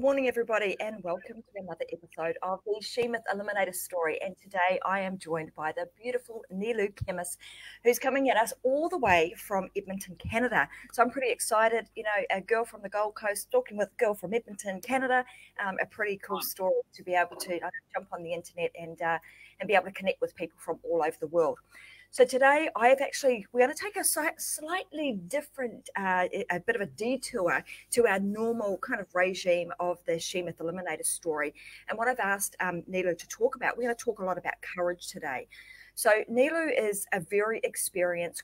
morning, everybody, and welcome to another episode of the She-Myth Eliminator story. And today I am joined by the beautiful Nilu Kamiss, who's coming at us all the way from Edmonton, Canada. So I'm pretty excited, a girl from the Gold Coast talking with a girl from Edmonton, Canada. A pretty cool story to be able to jump on the internet and be able to connect with people from all over the world. So today we're going to take a slightly different, a bit of a detour to our normal kind of regime of the She-Myth Eliminator story. And what I've asked Nilu to talk about, we're going to talk a lot about courage today. So Nilu is a very experienced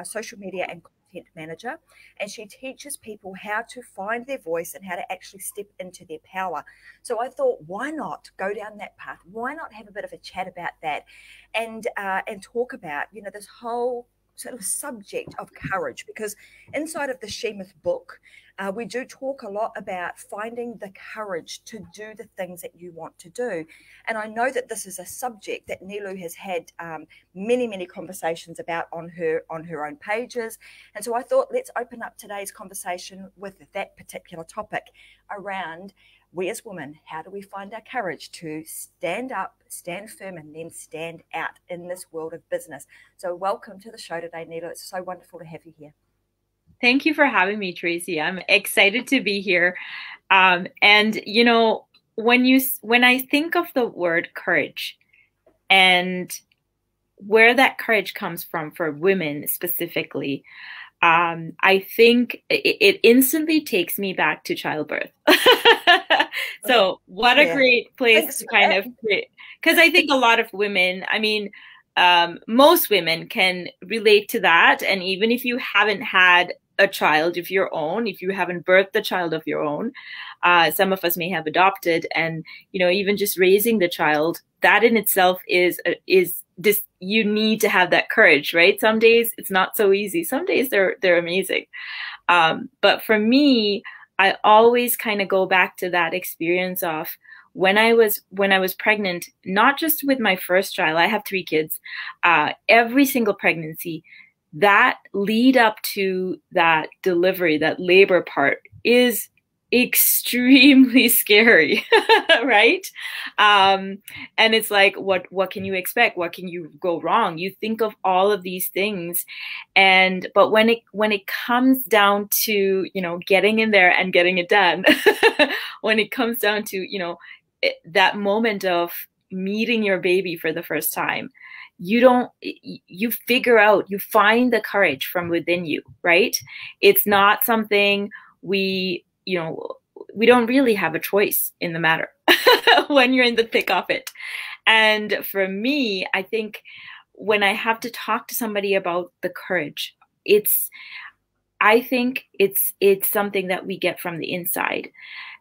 social media and content manager, and she teaches people how to find their voice and how to actually step into their power. So I thought, why not go down that path? Why not have a bit of a chat about that and talk about, this whole sort of subject of courage, because inside of the She-Myth book, we do talk a lot about finding the courage to do the things that you want to do. And I know that this is a subject that Nilu has had many, many conversations about on her own pages. And so I thought, let's open up today's conversation with that particular topic around, we as women, how do we find our courage to stand up, stand firm, and then stand out in this world of business? So welcome to the show today, Nilu. It's so wonderful to have you here. Thank you for having me, Tracy. I'm excited to be here. And when I think of the word courage and where that courage comes from for women specifically, I think it instantly takes me back to childbirth. So what a great place to kind of, because I think a lot of women, most women can relate to that. And even if you haven't had a child of your own, if you haven't birthed a child of your own, some of us may have adopted, and even just raising the child, that in itself is this, you need to have that courage, right? Some days it's not so easy. Some days they're amazing. But for me, I always kind of go back to that experience of when I was pregnant, not just with my first child, I have 3 kids, every single pregnancy, that lead up to that delivery, that labor part is extremely scary, right? And it's like, what can you expect? What can you go wrong? You think of all of these things, but when it comes down to getting in there and getting it done, when it comes down to that moment of meeting your baby for the first time, you find the courage from within you, right? It's not something we don't really have a choice in the matter when you're in the thick of it. And for me, I think when I have to talk to somebody about the courage, I think it's something that we get from the inside.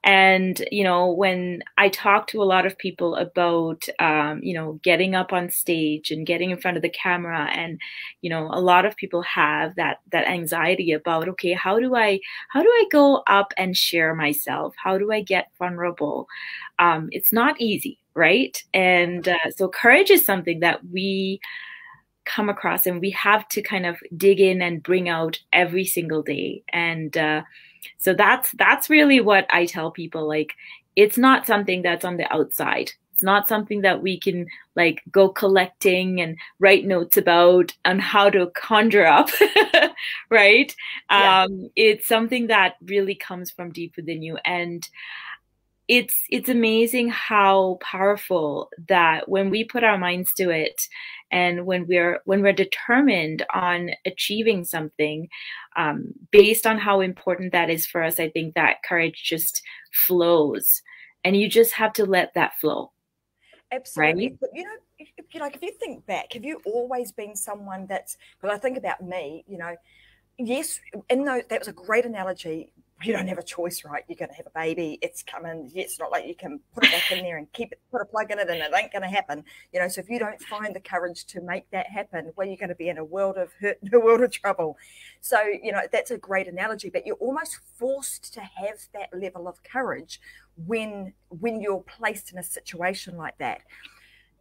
And, when I talk to a lot of people about, getting up on stage and getting in front of the camera, and, a lot of people have that anxiety about, okay, how do I go up and share myself? How do I get vulnerable? It's not easy, right? And so courage is something that we come across, and we have to kind of dig in and bring out every single day. And so that's really what I tell people. Like, it's not something that's on the outside. It's not something that we can like go collecting and write notes about on how to conjure up, right? Yeah. It's something that really comes from deep within you. And it's amazing how powerful that when we put our minds to it, and when we're determined on achieving something, based on how important that is for us, I think that courage just flows, and you just have to let that flow. Absolutely. Right? But if you think back, have you always been someone that's, because I think about me, yes, and no, that was a great analogy. You don't have a choice, right? You're going to have a baby. It's coming. It's not like you can put it back in there and put a plug in it, and it ain't going to happen. So if you don't find the courage to make that happen, well, you're going to be in a world of hurt, a world of trouble. So, that's a great analogy, but you're almost forced to have that level of courage when you're placed in a situation like that.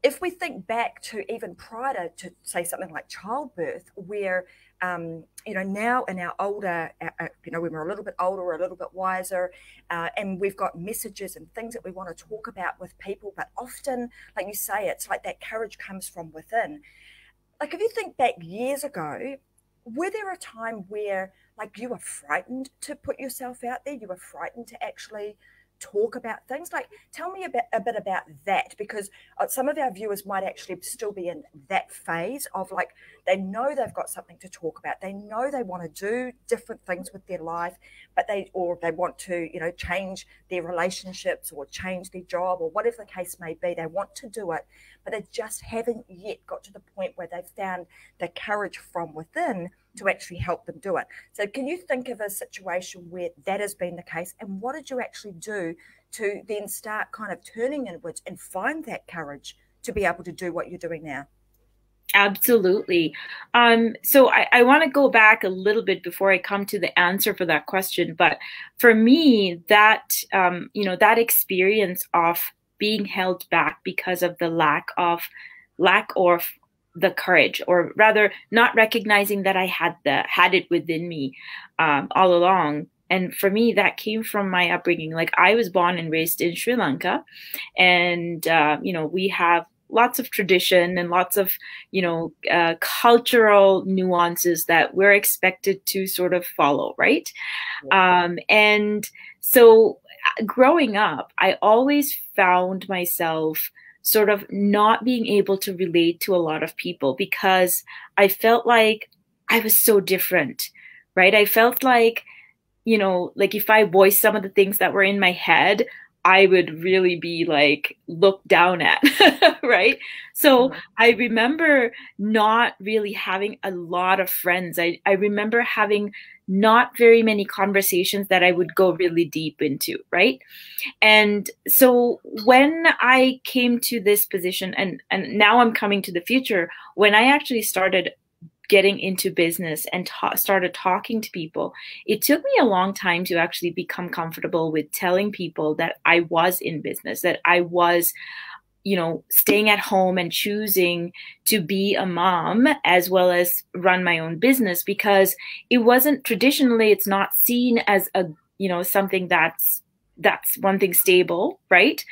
if we think back to even prior to say something like childbirth, where now in our older, when we're a little bit older, we're a little bit wiser, and we've got messages and things that we want to talk about with people, but often, like you say, it's like that courage comes from within. Like if you think back years ago, were there a time where like you were frightened to put yourself out there? You were frightened to actually talk about things? Like tell me a bit about that, because some of our viewers might actually still be in that phase of like they know they've got something to talk about, they know they want to do different things with their life, but they want to change their relationships or change their job or whatever the case may be. They want to do it, but they just haven't yet got to the point where they've found the courage from within to actually help them do it. So can you think of a situation where that has been the case, and what did you actually do to then start kind of turning inwards and find that courage to be able to do what you're doing now? Absolutely. So I want to go back a little bit before I come to the answer for that question. But for me, that, that experience of being held back because of the lack of the courage, or rather not recognizing that I had it within me all along. And for me, that came from my upbringing. Like I was born and raised in Sri Lanka, and we have lots of tradition and lots of cultural nuances that we're expected to sort of follow, right? Yeah. And so growing up, I always found myself sort of not being able to relate to a lot of people because I felt like I was so different, right? I felt like, like if I voiced some of the things that were in my head, I would really be like looked down at, right? So I remember not really having a lot of friends. I remember having not very many conversations that I would go really deep into, right? And so when I came to this position, and now I'm coming to the future, when I actually started getting into business and started talking to people, it took me a long time to actually become comfortable with telling people that I was in business, that I was, staying at home and choosing to be a mom as well as run my own business, because it wasn't traditionally, it's not seen as a, something that's one thing stable, right?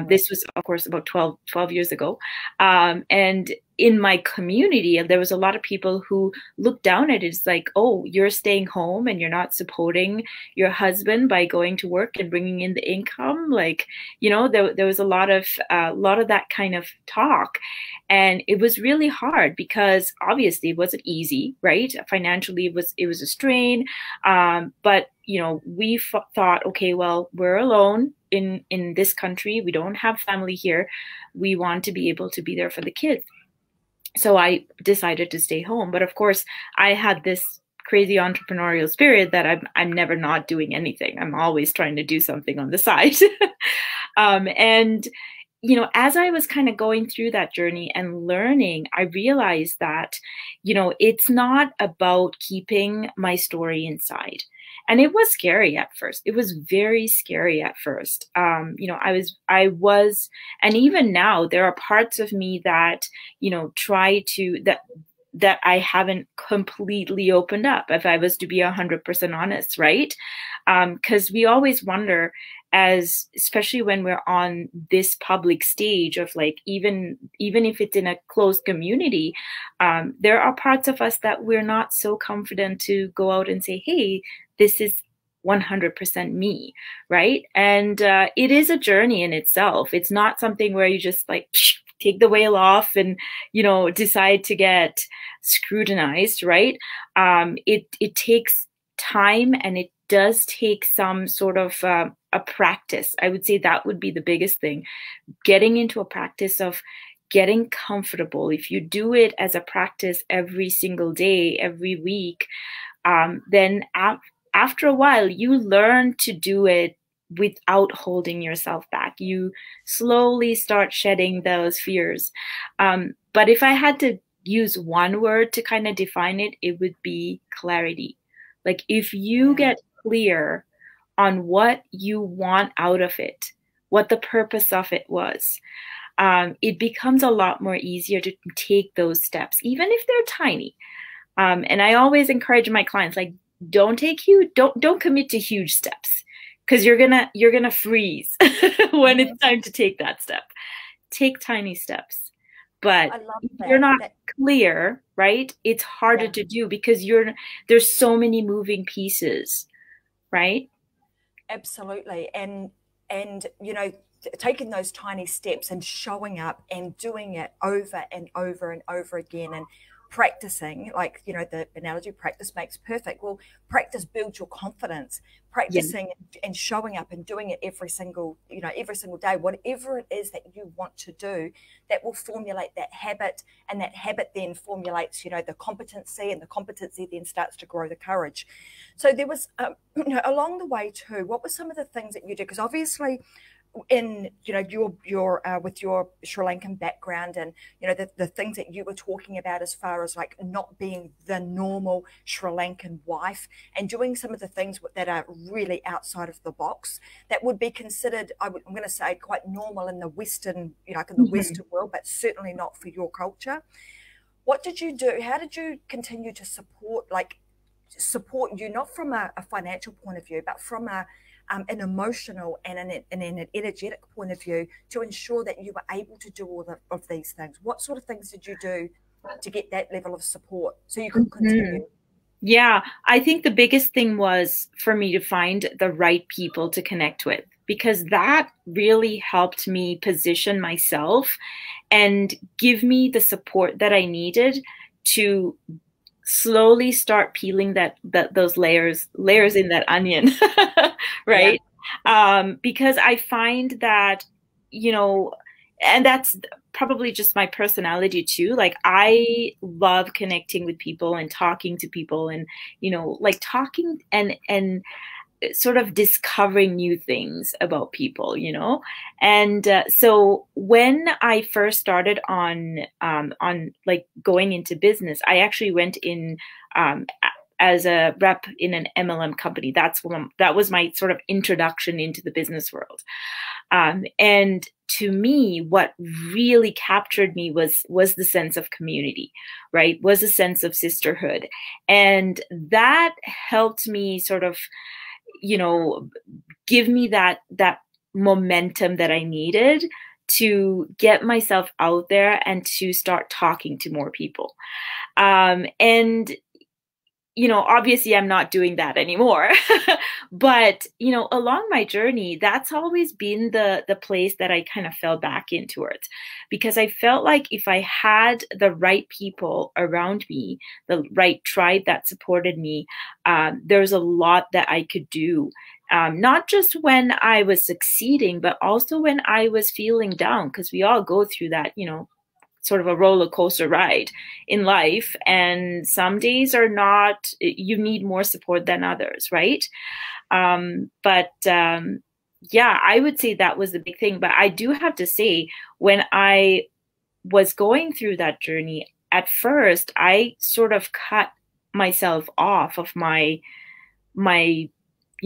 This was, of course, about 12 years ago. And in my community, there was a lot of people who looked down at it. It's like, oh, you're staying home and you're not supporting your husband by going to work and bringing in the income. Like, there was a lot of that kind of talk. And it was really hard because obviously it wasn't easy, right? Financially, it was a strain. But we thought, okay, well, we're alone in this country. We don't have family here. We want to be able to be there for the kids. So I decided to stay home. But of course, I had this crazy entrepreneurial spirit that I'm never not doing anything. I'm always trying to do something on the side. And as I was kind of going through that journey and learning, I realized that, it's not about keeping my story inside. And it was scary at first. It was very scary at first. I was, and even now there are parts of me that, that I haven't completely opened up, if I was to be 100% honest, right? Because we always wonder, especially when we're on this public stage of like, even if it's in a closed community, there are parts of us that we're not so confident to go out and say, hey, this is 100% me, right? And it is a journey in itself. It's not something where you just like take the veil off and, decide to get scrutinized, right? It takes time, and it does take some sort of a practice. I would say that would be the biggest thing, getting into a practice of getting comfortable. If you do it as a practice every single day, every week, then after a while, you learn to do it without holding yourself back. You slowly start shedding those fears. But if I had to use one word to kind of define it, it would be clarity. Like if you get clear on what you want out of it, what the purpose of it was, it becomes a lot more easier to take those steps, even if they're tiny. And I always encourage my clients, like, don't commit to huge steps, because you're gonna freeze when it's time to take that step. Take tiny steps. But if you're not clear, right, it's harder to do, because there's so many moving pieces, right? Absolutely. And you know, taking those tiny steps and showing up and doing it over and over and over again, and practicing, like, you know, the analogy, practice makes perfect. Well, practice builds your confidence. Practicing and showing up and doing it every single day, whatever it is that you want to do, that will formulate that habit, and that habit then formulates, you know, the competency, and the competency then starts to grow the courage. So there was, you know, along the way too, what were some of the things that you did? Because obviously, in, you know, your with your Sri Lankan background, and, you know, the things that you were talking about as far as like not being the normal Sri Lankan wife, and doing some of the things that are really outside of the box, that would be considered, I'm going to say, quite normal in the Western, you know, in the Western world, but certainly not for your culture. What did you do? How did you continue to support you, not from a financial point of view, but from an emotional and an energetic point of view, to ensure that you were able to do all of these things? What sort of things did you do to get that level of support so you could continue? Yeah, I think the biggest thing was for me to find the right people to connect with, because that really helped me position myself and give me the support that I needed to slowly start peeling those layers in that onion, right? Because I find that, you know, and that's probably just my personality too. Like, I love connecting with people and talking to people, and, you know, like talking and sort of discovering new things about people, you know. And so when I first started on like going into business, I actually went in as a rep in an MLM company. That was my sort of introduction into the business world. And to me, what really captured me was the sense of community, right? Was a sense of sisterhood. And that helped me sort of, you know, give me that momentum that I needed to get myself out there and to start talking to more people. And, you know, obviously I'm not doing that anymore, but, you know, along my journey, that's always been the place that I kind of fell back into it, because I felt like if I had the right people around me, the right tribe that supported me, there's a lot that I could do. Not just when I was succeeding, but also when I was feeling down, because we all go through that, you know, sort of a roller coaster ride in life. And some days are not, you need more support than others, right? Yeah, I would say that was the big thing. But I do have to say, when I was going through that journey, at first, I sort of cut myself off of my you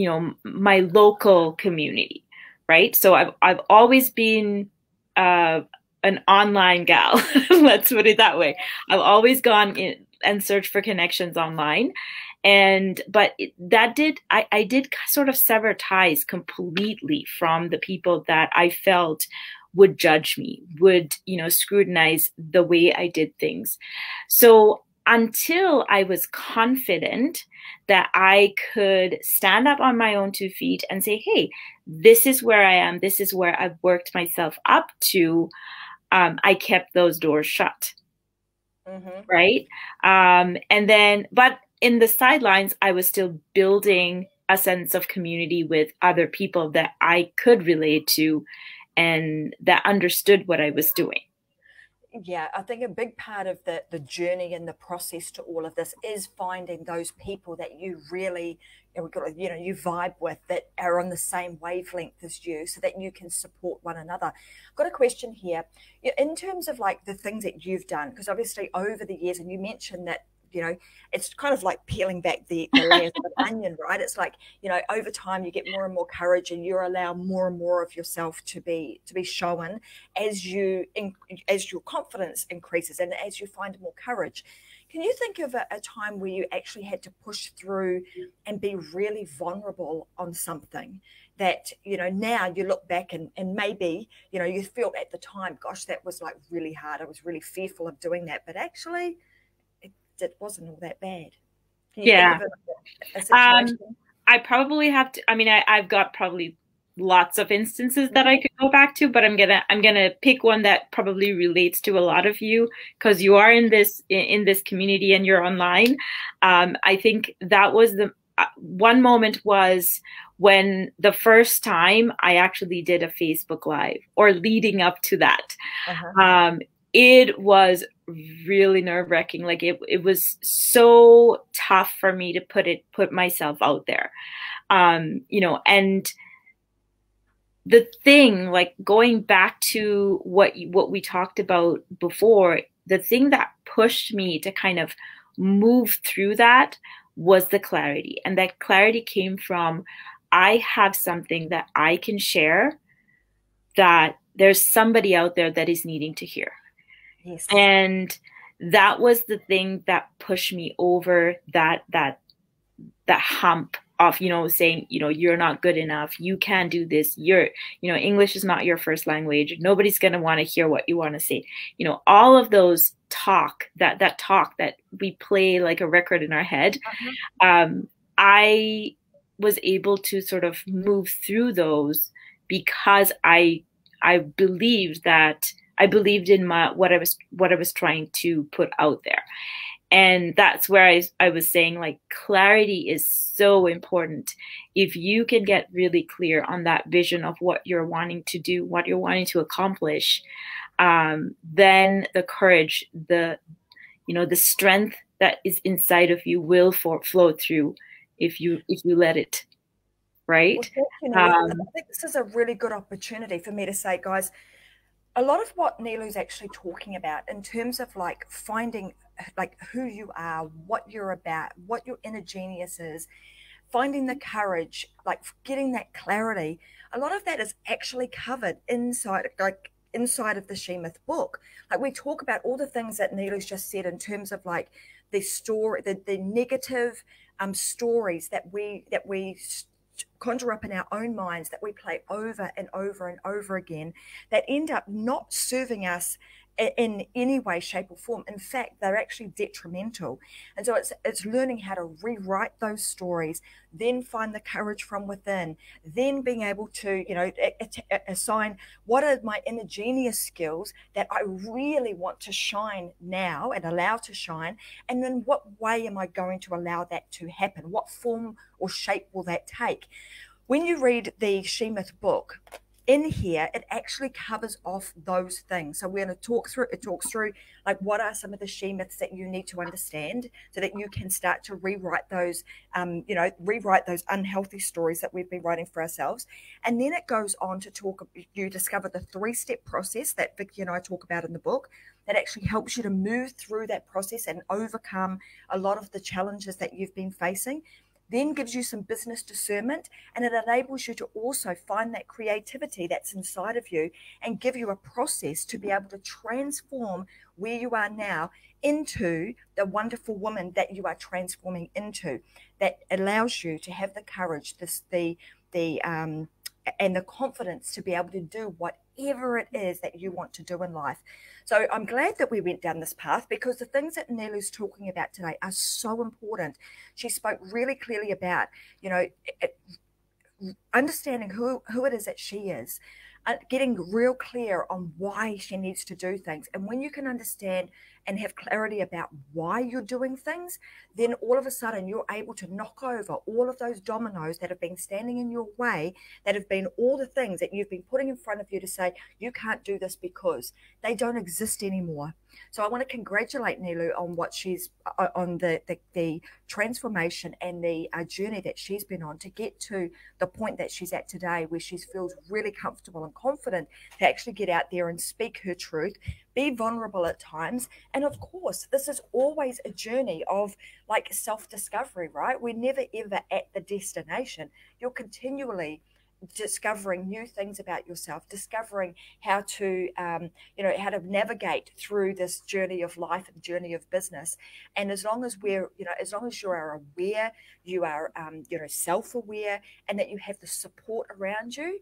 know, my local community, right? So I've always been an online gal. Let's put it that way. I've always gone in and searched for connections online. But I did sort of sever ties completely from the people that I felt would judge me, would, you know, scrutinize the way I did things. So until I was confident that I could stand up on my own 2 feet and say, hey, this is where I am, this is where I've worked myself up to, I kept those doors shut. Right? But in the sidelines, I was still building a sense of community with other people that I could relate to and that understood what I was doing. Yeah, I think a big part of the journey and the process to all of this is finding those people that you really, you know, you vibe with, that are on the same wavelength as you, so that you can support one another. I've got a question here. In terms of like the things that you've done, because obviously over the years, and you mentioned that, you know, it's kind of like peeling back the layers of an onion, right? It's like, you know, over time you get more and more courage, and you allow more and more of yourself to be shown as your confidence increases and as you find more courage. Can you think of a time where you actually had to push through and be really vulnerable on something that, you know, now you look back and maybe, you know, you felt at the time, gosh, that was like really hard. I was really fearful of doing that, but actually it wasn't all that bad. Can you think of a situation? I probably have to, I mean, I've got probably lots of instances that I could go back to, but I'm gonna pick one that probably relates to a lot of you, because you are in this community and you're online. I think that was the one moment was when the first time I actually did a Facebook Live, or leading up to that. It was really nerve-wracking. Like it was so tough for me to put myself out there. You know, and the thing, like going back to what we talked about before, the thing that pushed me to kind of move through that was the clarity. And that clarity came from, I have something that I can share that there's somebody out there that is needing to hear. Yes. And that was the thing that pushed me over that hump of, you know, saying, you know, you're not good enough, you can't do this, you know, English is not your first language, nobody's going to want to hear what you want to say. You know, all of those talk that we play like a record in our head. I was able to sort of move through those because I believed in what I was trying to put out there. And that's where I was saying, like, clarity is so important. If you can get really clear on that vision of what you're wanting to do, what you're wanting to accomplish, then the courage, the strength that is inside of you will flow through if you let it. Right? Well, I think this is a really good opportunity for me to say, guys, a lot of what Nilu's actually talking about in terms of like finding like who you are, what you're about, what your inner genius is, finding the courage, like getting that clarity, a lot of that is actually covered inside of the She-Myth book. Like we talk about all the things that Nilu's just said in terms of like the story, the negative stories that we conjure up in our own minds, that we play over and over and over again, that end up not serving us in any way, shape, or form. In fact, they're actually detrimental. And so it's learning how to rewrite those stories, then find the courage from within, then being able to, you know, assign what are my inner genius skills that I really want to shine now and allow to shine, and then what way am I going to allow that to happen? What form or shape will that take? When you read the She-Myth book, in here, it actually covers off those things. So we're going to talk through, it talks through like what are some of the She-Myths that you need to understand so that you can start to rewrite those, rewrite those unhealthy stories that we've been writing for ourselves. And then it goes on to talk, you discover the 3-step process that Vicky and I talk about in the book that actually helps you to move through that process and overcome a lot of the challenges that you've been facing. Then gives you some business discernment, and it enables you to also find that creativity that's inside of you and give you a process to be able to transform where you are now into the wonderful woman that you are transforming into. That allows you to have the courage, and the confidence to be able to do whatever it is that you want to do in life. So I'm glad that we went down this path, because the things that Nilu's talking about today are so important. She spoke really clearly about, you know, understanding who it is that she is, getting real clear on why she needs to do things. And when you can understand and have clarity about why you're doing things, then all of a sudden you're able to knock over all of those dominoes that have been standing in your way, that have been all the things that you've been putting in front of you to say, you can't do this, because they don't exist anymore. So I want to congratulate Nilu on what she's on the transformation and the journey that she's been on to get to the point that she's at today, where she feels really comfortable and confident to actually get out there and speak her truth, be vulnerable at times. And of course, this is always a journey of like self-discovery, right? We're never ever at the destination. You're continually discovering new things about yourself, discovering how to how to navigate through this journey of life and journey of business. And as long as as long as you are aware, you are self-aware, and that you have the support around you,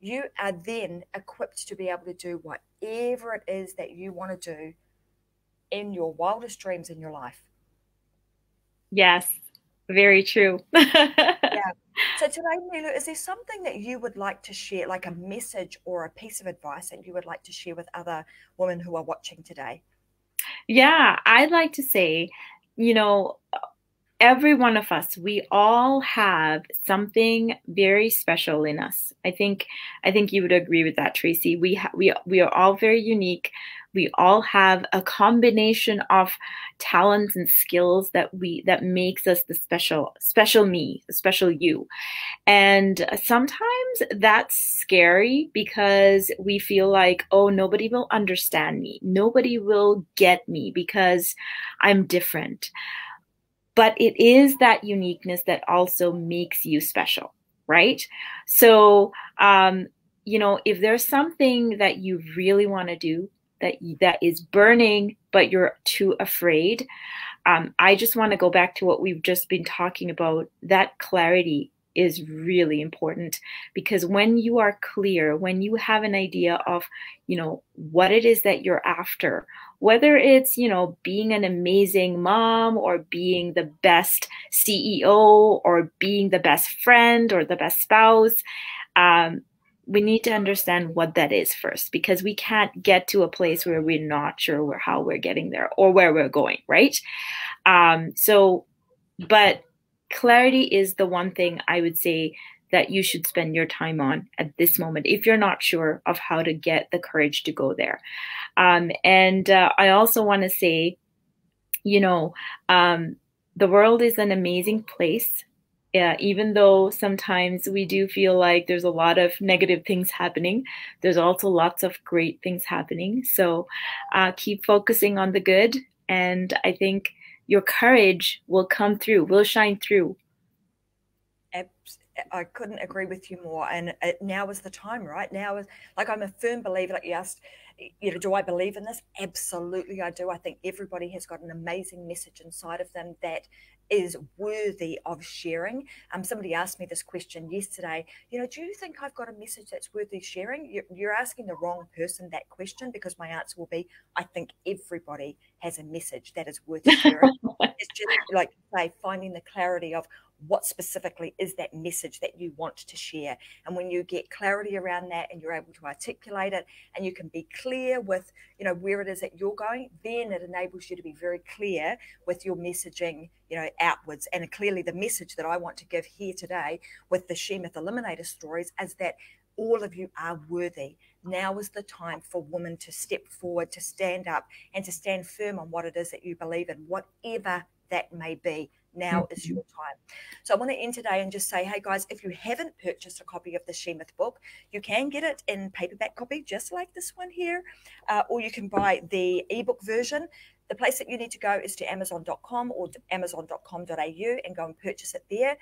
you are then equipped to be able to do whatever it is that you want to do in your wildest dreams in your life. Yes, very true. Yeah. So today, Nilu, is there something that you would like to share, like a message or a piece of advice that you would like to share with other women who are watching today? Yeah, I'd like to say, you know, every one of us, we all have something very special in us. I think you would agree with that, Tracy. We are all very unique. We all have a combination of talents and skills that makes us the special me, the special you. And sometimes that's scary because we feel like, oh, nobody will understand me. Nobody will get me because I'm different. But it is that uniqueness that also makes you special, right? So, if there's something that you really want to do that is burning, but you're too afraid, I just want to go back to what we've just been talking about. That clarity is really important, because when you are clear, when you have an idea of, what it is that you're after, whether it's, being an amazing mom, or being the best CEO, or being the best friend or the best spouse, we need to understand what that is first, because we can't get to a place where we're not sure how we're getting there or where we're going, right? But clarity is the one thing I would say that you should spend your time on at this moment if you're not sure of how to get the courage to go there. I also want to say, the world is an amazing place. Yeah, even though sometimes we do feel like there's a lot of negative things happening, there's also lots of great things happening. So keep focusing on the good. And I think your courage will come through, will shine through. I couldn't agree with you more. And now is the time, right? Now is, like, I'm a firm believer. Like you asked, do I believe in this? Absolutely, I do. I think everybody has got an amazing message inside of them that is worthy of sharing. Somebody asked me this question yesterday. Do you think I've got a message that's worthy sharing? You're asking the wrong person that question, because my answer will be, I think everybody has a message that is worth sharing. It's just like, say, finding the clarity of what specifically is that message that you want to share. And when you get clarity around that and you're able to articulate it, and you can be clear with, where it is that you're going, then it enables you to be very clear with your messaging, outwards. And clearly the message that I want to give here today with the She-Myth Eliminator stories is that all of you are worthy. Now is the time for women to step forward, to stand up, and to stand firm on what it is that you believe in, whatever that may be. Now is your time. So I want to end today and just say, hey guys, if you haven't purchased a copy of the She-Myth book, you can get it in paperback copy, just like this one here, or you can buy the ebook version. The place that you need to go is to amazon.com or amazon.com.au and go and purchase it there.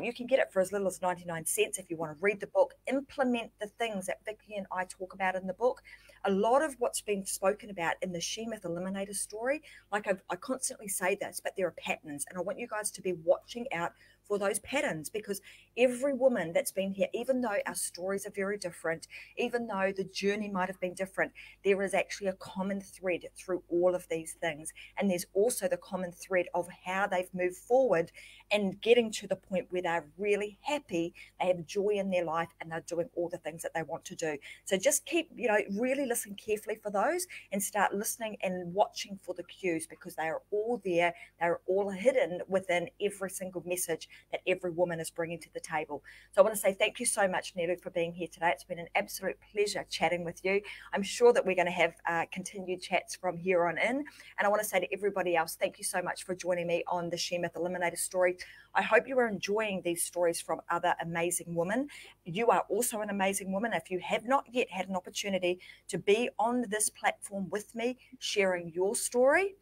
You can get it for as little as 99 cents if you want to read the book, implement the things that Vicky and I talk about in the book. A lot of what's been spoken about in the She-Myth Eliminator story, like I constantly say this, but there are patterns, and I want you guys to be watching out for those patterns, because every woman that's been here, even though our stories are very different, even though the journey might have been different, there is actually a common thread through all of these things. And there's also the common thread of how they've moved forward and getting to the point where they're really happy, they have joy in their life, and they're doing all the things that they want to do. So just keep, really listen carefully for those, and start listening and watching for the cues, because they are all there. They're all hidden within every single message that every woman is bringing to the table. So I want to say thank you so much, Nilu, for being here today. It's been an absolute pleasure chatting with you. I'm sure that we're going to have continued chats from here on in. And I want to say to everybody else, thank you so much for joining me on the She-Myth Eliminator story. I hope you are enjoying these stories from other amazing women. You are also an amazing woman. If you have not yet had an opportunity to be on this platform with me, sharing your story,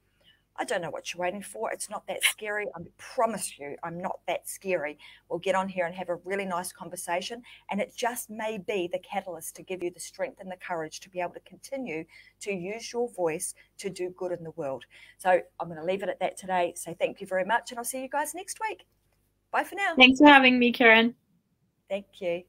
I don't know what you're waiting for. It's not that scary. I promise you, I'm not that scary. We'll get on here and have a really nice conversation. And it just may be the catalyst to give you the strength and the courage to be able to continue to use your voice to do good in the world. So I'm going to leave it at that today. Say thank you very much. And I'll see you guys next week. Bye for now. Thanks for having me, Karen. Thank you.